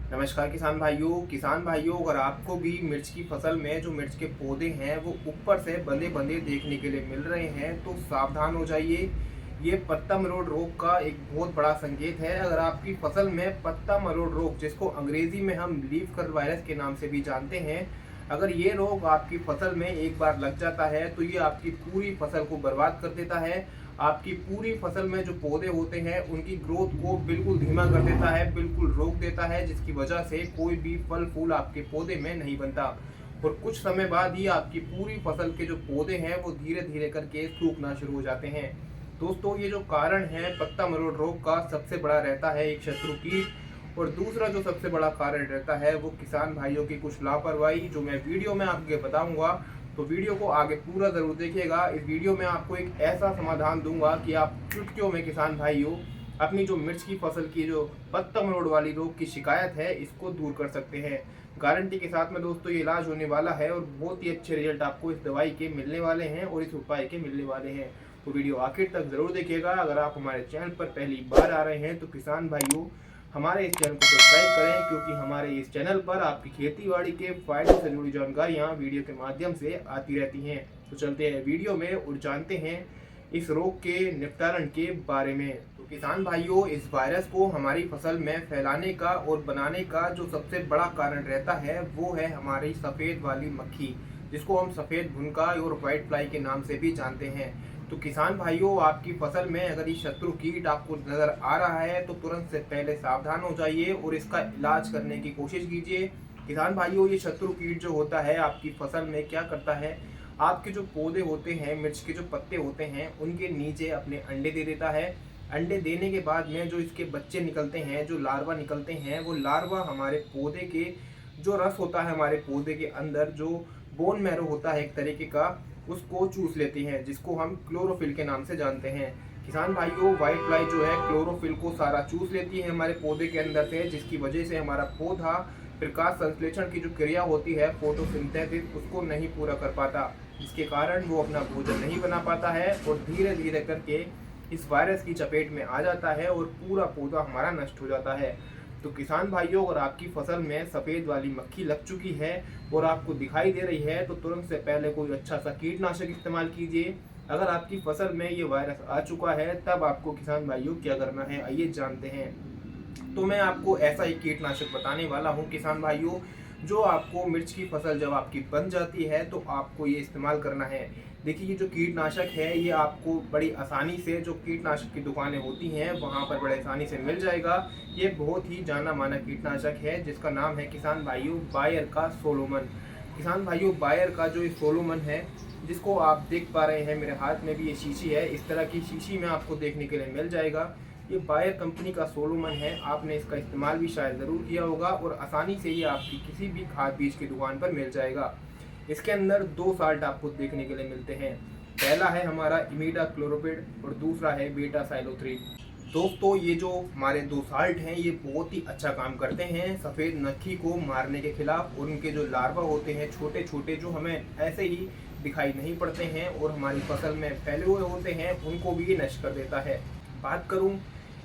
नमस्कार किसान भाइयों, अगर आपको भी मिर्च की फसल में जो मिर्च के पौधे हैं वो ऊपर से बंधे बंधे देखने के लिए मिल रहे हैं तो सावधान हो जाइए। ये पत्ता मरोड़ रोग का एक बहुत बड़ा संकेत है। अगर आपकी फसल में पत्ता मरोड़ रोग, जिसको अंग्रेजी में हम लीफ कर्ल वायरस के नाम से भी जानते हैं, अगर ये रोग आपकी फसल में एक बार लग जाता है तो ये आपकी पूरी फसल को बर्बाद कर देता है। आपकी पूरी फसल में जो पौधे होते हैं उनकी ग्रोथ को बिल्कुल धीमा कर देता है, बिल्कुल रोक देता है, जिसकी वजह से कोई भी फल फूल आपके पौधे में नहीं बनता। और कुछ समय बाद ही आपकी पूरी फसल के जो पौधे हैं वो धीरे धीरे करके सूखना शुरू हो जाते हैं। दोस्तों, ये जो कारण है पत्ता मरोड़ रोग का, सबसे बड़ा रहता है एक शत्रु कीट। और दूसरा जो सबसे बड़ा कारण रहता है वो किसान भाइयों की कुछ लापरवाही, जो मैं वीडियो में आपके बताऊंगा। तो वीडियो को आगे पूरा जरूर देखिएगा। इस वीडियो में आपको एक ऐसा समाधान दूंगा कि आप चुटकियों में किसान भाइयों अपनी जो मिर्च की फसल की जो पत्ता मरोड़ वाली रोग की शिकायत है इसको दूर कर सकते हैं। गारंटी के साथ में दोस्तों ये इलाज होने वाला है और बहुत ही अच्छे रिजल्ट आपको इस दवाई के मिलने वाले हैं और इस उपाय के मिलने वाले हैं। तो वीडियो आखिर तक जरूर देखिएगा। अगर आप हमारे चैनल पर पहली बार आ रहे हैं तो किसान भाइयों हमारे इस चैनल को सब्सक्राइब करें, क्योंकि हमारे इस चैनल पर आपकी खेती बाड़ी के फायदों से जुड़ी जानकारियाँ वीडियो के माध्यम से आती रहती हैं। तो चलते हैं वीडियो में और जानते हैं इस रोग के निपटारण के बारे में। तो किसान भाइयों, इस वायरस को हमारी फसल में फैलाने का और बनाने का जो सबसे बड़ा कारण रहता है वो है हमारी सफ़ेद वाली मक्खी, जिसको हम सफ़ेद भुनका और व्हाइट फ्लाई के नाम से भी जानते हैं। तो किसान भाइयों, आपकी फसल में अगर ये शत्रु कीट आपको नजर आ रहा है तो तुरंत से पहले सावधान हो जाइए और इसका इलाज करने की कोशिश कीजिए। किसान भाइयों, ये शत्रु कीट जो होता है आपकी फसल में क्या करता है, आपके जो पौधे होते हैं, मिर्च के जो पत्ते होते हैं, उनके नीचे अपने अंडे दे देता है। अंडे देने के बाद में जो इसके बच्चे निकलते हैं, जो लार्वा निकलते हैं, वो लार्वा हमारे पौधे के जो रस होता है, हमारे पौधे के अंदर जो बोन मैरो होता है एक तरीके का, उसको चूस लेती हैं, जिसको हम क्लोरोफिल के नाम से जानते हैं। किसान भाइयों, व्हाइट फ्लाई जो है क्लोरोफिल को सारा चूस लेती है हमारे पौधे के अंदर से, जिसकी वजह से हमारा पौधा प्रकाश संश्लेषण की जो क्रिया होती है फोटोसिंथेसिस, उसको नहीं पूरा कर पाता, जिसके कारण वो अपना भोजन नहीं बना पाता है और धीरे धीरे करके इस वायरस की चपेट में आ जाता है और पूरा पौधा हमारा नष्ट हो जाता है। तो किसान भाइयों, अगर आपकी फसल में सफ़ेद वाली मक्खी लग चुकी है और आपको दिखाई दे रही है तो तुरंत से पहले कोई अच्छा सा कीटनाशक इस्तेमाल कीजिए। अगर आपकी फसल में ये वायरस आ चुका है तब आपको किसान भाइयों क्या करना है, आइए जानते हैं। तो मैं आपको ऐसा ही कीटनाशक बताने वाला हूँ किसान भाइयों, जो आपको मिर्च की फसल जब आपकी बन जाती है तो आपको ये इस्तेमाल करना है। देखिए, ये जो कीटनाशक है ये आपको बड़ी आसानी से जो कीटनाशक की दुकानें होती हैं वहाँ पर बड़े आसानी से मिल जाएगा। ये बहुत ही जाना माना कीटनाशक है जिसका नाम है किसान भाइयों बायर का सोलोमन। किसान भाइयों, बायर का जो ये सोलोमन है, जिसको आप देख पा रहे हैं मेरे हाथ में भी ये शीशी है, इस तरह की शीशी में आपको देखने के लिए मिल जाएगा। ये बायर कंपनी का सोलोमन है। आपने इसका इस्तेमाल भी शायद ज़रूर किया होगा और आसानी से ये आपकी किसी भी खाद बीज की दुकान पर मिल जाएगा। इसके अंदर दो साल्ट आपको देखने के लिए मिलते हैं। पहला है हमारा इमीडा क्लोरोपिड और दूसरा है बीटा साइलोथ्रीन। दोस्तों, ये जो हमारे दो साल्ट हैं ये बहुत ही अच्छा काम करते हैं सफ़ेद मक्खी को मारने के खिलाफ, और उनके जो लार्वा होते हैं छोटे छोटे, जो हमें ऐसे ही दिखाई नहीं पड़ते हैं और हमारी फसल में फैले हुए होते हैं, उनको भी ये नष्ट कर देता है। बात करूं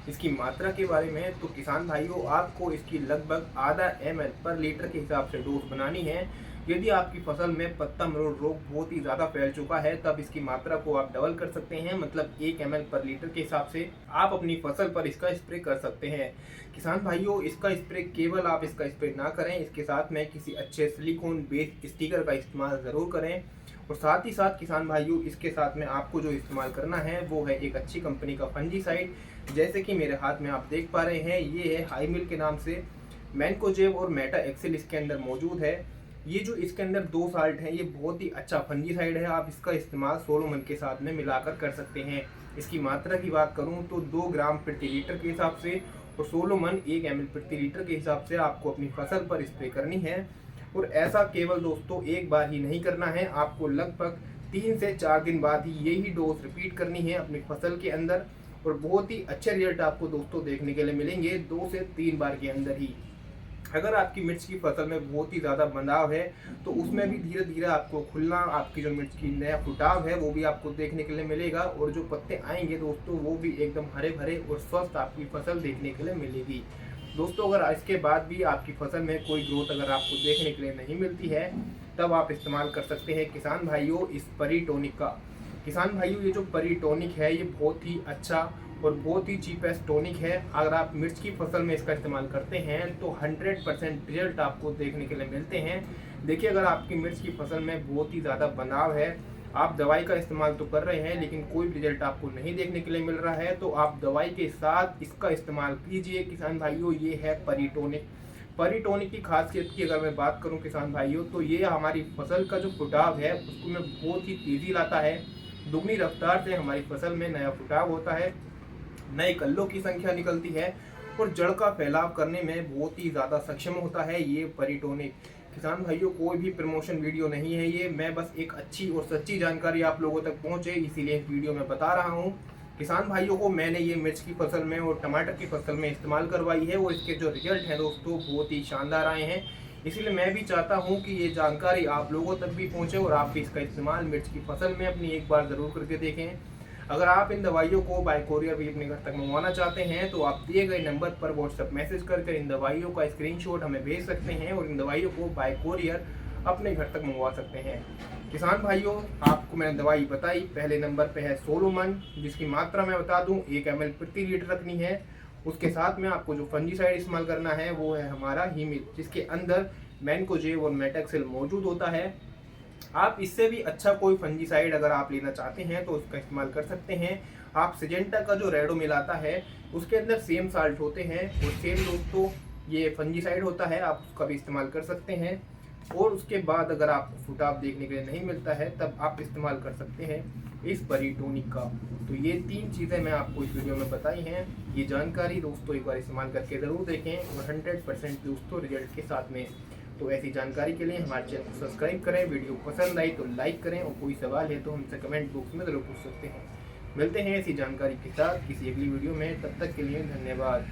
इसकी मात्रा के बारे में तो किसान भाइयों, आपको इसकी लगभग आधा ml पर लीटर के हिसाब से डोज बनानी है। यदि आपकी फसल में पत्ता मरोड़ रोग बहुत ही ज़्यादा फैल चुका है तब इसकी मात्रा को आप डबल कर सकते हैं, मतलब 1 ml पर लीटर के हिसाब से आप अपनी फसल पर इसका स्प्रे कर सकते हैं। किसान भाइयों, इसका स्प्रे केवल आप इसका स्प्रे ना करें, इसके साथ में किसी अच्छे सिलिकॉन बेस्ड स्टिकर का इस्तेमाल ज़रूर करें। और साथ ही साथ किसान भाइयों, इसके साथ में आपको जो इस्तेमाल करना है वो है एक अच्छी कंपनी का फंजीसाइड, जैसे कि मेरे हाथ में आप देख पा रहे हैं। ये है हाईमिल के नाम से मैनकोजेब और मेटा एक्सेल इसके अंदर मौजूद है। ये जो इसके अंदर दो साल्ट हैं ये बहुत ही अच्छा फंजीसाइड है। आप इसका इस्तेमाल सोलोमन के साथ में मिलाकर कर सकते हैं। इसकी मात्रा की बात करूं तो 2 ग्राम प्रति लीटर के हिसाब से और सोलोमन 1 ml प्रति लीटर के हिसाब से आपको अपनी फसल पर स्प्रे करनी है। और ऐसा केवल दोस्तों एक बार ही नहीं करना है, आपको लगभग 3 से 4 दिन बाद ही यही डोज रिपीट करनी है अपनी फसल के अंदर, और बहुत ही अच्छे रिजल्ट आपको दोस्तों देखने के लिए मिलेंगे 2 से 3 बार के अंदर ही। अगर आपकी मिर्च की फसल में बहुत ही ज़्यादा बंधाव है तो उसमें भी धीरे धीरे आपको खुलना, आपकी जो मिर्च की नया फुटाव है वो भी आपको देखने के लिए मिलेगा, और जो पत्ते आएंगे दोस्तों वो भी एकदम हरे भरे और स्वस्थ आपकी फसल देखने के लिए मिलेगी। दोस्तों अगर इसके बाद भी आपकी फसल में कोई ग्रोथ अगर आपको देखने के लिए नहीं मिलती है, तब आप इस्तेमाल कर सकते हैं किसान भाइयों इस परी टॉनिक का। किसान भाइयों ये जो परी टॉनिक है ये बहुत ही अच्छा और बहुत ही चीपेस्ट टॉनिक है। अगर आप मिर्च की फसल में इसका इस्तेमाल करते हैं तो 100% रिजल्ट आपको देखने के लिए मिलते हैं। देखिए अगर आपकी मिर्च की फसल में बहुत ही ज़्यादा बनाव है, आप दवाई का इस्तेमाल तो कर रहे हैं लेकिन कोई रिजल्ट आपको नहीं देखने के लिए मिल रहा है, तो आप दवाई के साथ इसका इस्तेमाल कीजिए किसान भाइयों। ये है परी टॉनिक। परी टॉनिक की खासियत की अगर मैं बात करूं किसान भाइयों, तो ये हमारी फसल का जो फुटाव है उसको में बहुत ही तेज़ी लाता है। दुगनी रफ्तार से हमारी फसल में नया फुटाव होता है, नए कल्लों की संख्या निकलती है और जड़ का फैलाव करने में बहुत ही ज़्यादा सक्षम होता है ये परी टॉनिक। किसान भाइयों कोई भी प्रमोशन वीडियो नहीं है ये, मैं बस एक अच्छी और सच्ची जानकारी आप लोगों तक पहुंचे इसीलिए इस वीडियो में बता रहा हूं। किसान भाइयों को मैंने ये मिर्च की फसल में और टमाटर की फसल में इस्तेमाल करवाई है और इसके जो रिजल्ट हैं दोस्तों बहुत ही शानदार आए हैं। इसलिए मैं भी चाहता हूं कि ये जानकारी आप लोगों तक भी पहुंचे और आप भी इसका इस्तेमाल मिर्च की फसल में अपनी एक बार ज़रूर करके देखें। अगर आप इन दवाइयों को बाय कोरियर भी अपने घर तक मंगवाना चाहते हैं तो आप दिए गए नंबर पर व्हाट्सएप मैसेज करके इन दवाइयों का स्क्रीनशॉट हमें भेज सकते हैं और इन दवाइयों को बाय कोरियर अपने घर तक मंगवा सकते हैं। किसान भाइयों आपको मैंने दवाई बताई, पहले नंबर पे है सोलोमन जिसकी मात्रा मैं बता दूं 1 ml प्रति लीटर रखनी है। उसके साथ में आपको जो फंजीसाइड इस्तेमाल करना है वो है हमारा हीमिल, जिसके अंदर मैनकोजेब और मेटाक्सिल मौजूद होता है। आप इससे भी अच्छा कोई फंजीसाइड अगर आप लेना चाहते हैं तो उसका इस्तेमाल कर सकते हैं। आप सिजेंटा का जो रेडो मिलाता है उसके अंदर सेम साल्ट होते हैं और सेम दोस्तों ये फंजीसाइड होता है, आप उसका भी इस्तेमाल कर सकते हैं। और उसके बाद अगर आपको फुटाव देखने के लिए नहीं मिलता है तब आप इस्तेमाल कर सकते हैं इस परी टॉनिक का। तो ये 3 चीज़ें मैं आपको इस वीडियो में बताई हैं। ये जानकारी दोस्तों एक बार इस्तेमाल करके ज़रूर देखें और 100% दोस्तों रिजल्ट के साथ में। तो ऐसी जानकारी के लिए हमारे चैनल को सब्सक्राइब करें, वीडियो पसंद आई तो लाइक करें और कोई सवाल है तो हमसे कमेंट बॉक्स में ज़रूर पूछ सकते हैं। मिलते हैं ऐसी जानकारी के साथ किसी अगली वीडियो में, तब तक के लिए धन्यवाद।